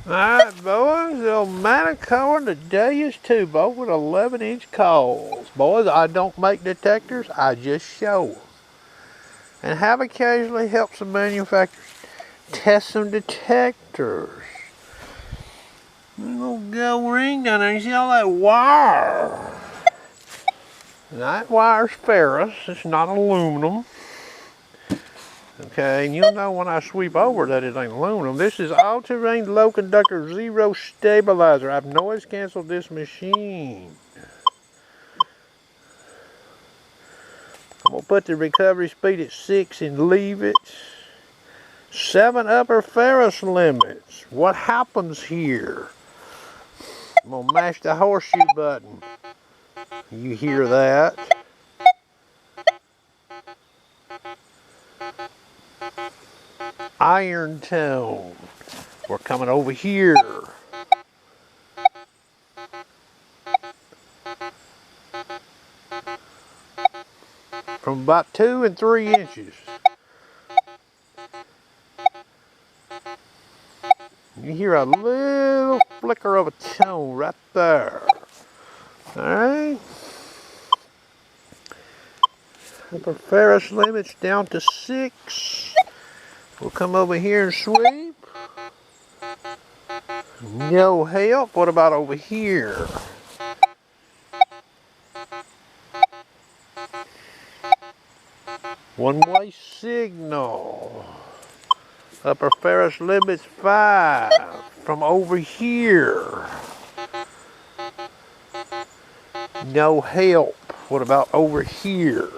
Alright, boys, the old Manticore and Deus 2, both with 11-inch coils. Boys, I don't make detectors, I just show them. And have occasionally helped some manufacturers test some detectors. Little gold ring down there, you see all that wire? And that wire's ferrous, it's not aluminum. Okay, and you'll know when I sweep over that it ain't aluminum. This is all-terrain low conductor zero stabilizer. I've noise canceled this machine. I'm gonna put the recovery speed at 6 and leave it. 7 upper Ferris limits. What happens here? I'm gonna mash the horseshoe button. You hear that? Iron tone. We're coming over here. From about 2 and 3 inches. You hear a little flicker of a tone right there. Alright. Upper Ferris limits down to 6. We'll come over here and sweep. No help. What about over here? One-way signal. Upper Ferris limits 5. From over here. No help. What about over here?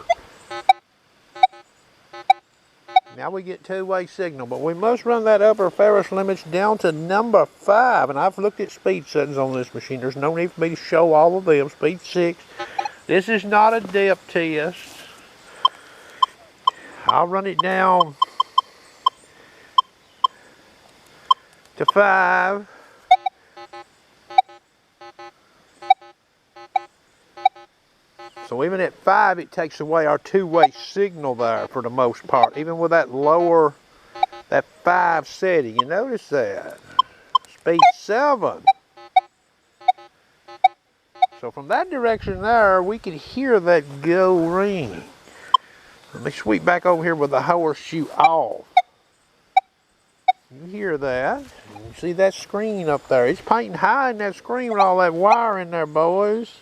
Now we get two-way signal, but we must run that upper Ferris limits down to number 5. And I've looked at speed settings on this machine. There's no need for me to show all of them. Speed 6. This is not a depth test. I'll run it down to 5. So even at 5, it takes away our two-way signal there for the most part. Even with that lower, that 5 setting, you notice that. Speed 7. So from that direction there, we can hear that go ring. Let me sweep back over here with the horseshoe off. You hear that. You see that screen up there. It's painting high in that screen with all that wire in there, boys.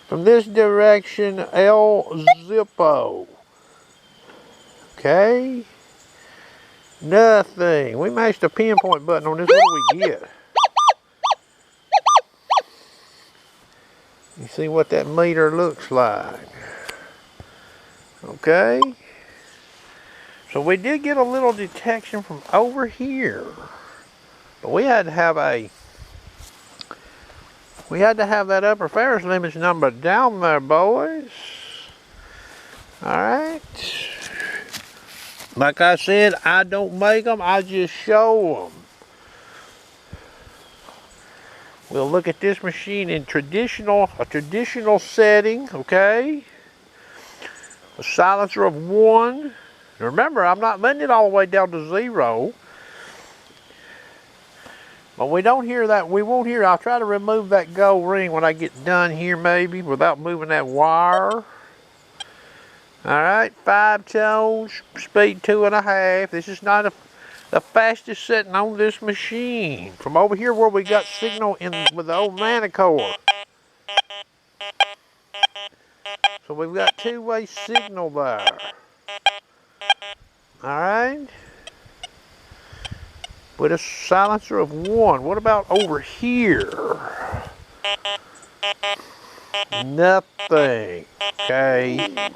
From this direction, El Zippo. Okay. Nothing. We mashed the pinpoint button on this. What do we get? You see what that meter looks like. Okay. So we did get a little detection from over here. But we had to have that upper Ferris limits number down there, boys. Alright. Like I said, I don't make them, I just show them. We'll look at this machine in a traditional setting, okay? A silencer of 1. Remember, I'm not letting it all the way down to 0. But we don't hear that. We won't hear. I'll try to remove that gold ring when I get done here, maybe, without moving that wire. Alright, 5 tones, speed 2.5. This is not the fastest setting on this machine. From over here where we got signal with the old Manticore. So we've got two-way signal there. Alright. With a silencer of 1. What about over here? Nothing. Okay.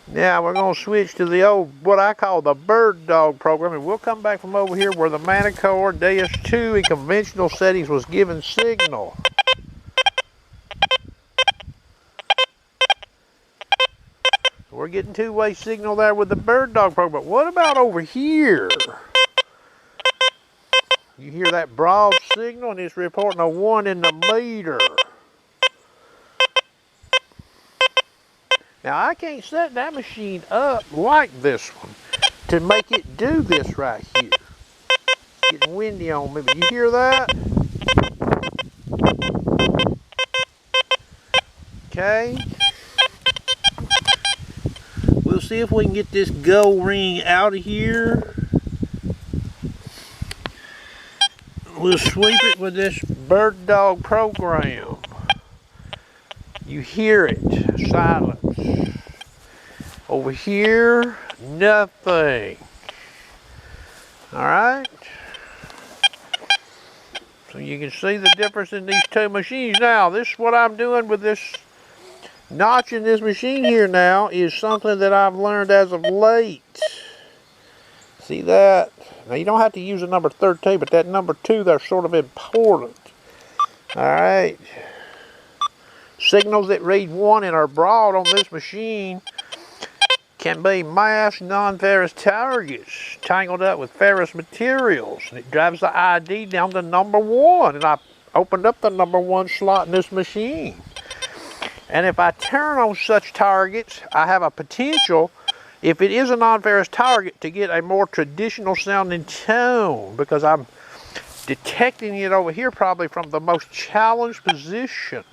Now we're going to switch to the old, what I call the bird dog program, and we'll come back from over here where the Manticore Deus 2 in conventional settings was given signal. So we're getting two-way signal there with the bird dog program. But what about over here? You hear that broad signal and it's reporting a 1 in the meter. Now I can't set that machine up like this one to make it do this right here. getting windy on me, but you hear that? Okay. We'll see if we can get this go ring out of here. We'll sweep it with this bird dog program. You hear it, silence. Over here, nothing. All right. So you can see the difference in these two machines. Now, this is what I'm doing with this notch in this machine here now is something that I've learned as of late. See that? Now you don't have to use a number 13, but that number 2, they're sort of important. Alright. Signals that read 1 and are broad on this machine can be masked non-ferrous targets tangled up with ferrous materials. And it drives the ID down to number 1. And I opened up the number 1 slot in this machine. And if I turn on such targets, I have a potential, if it is a non-ferrous target, to get a more traditional sounding tone, because I'm detecting it over here probably from the most challenged position.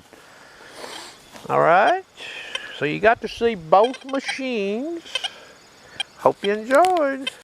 Alright, so you got to see both machines. Hope you enjoyed.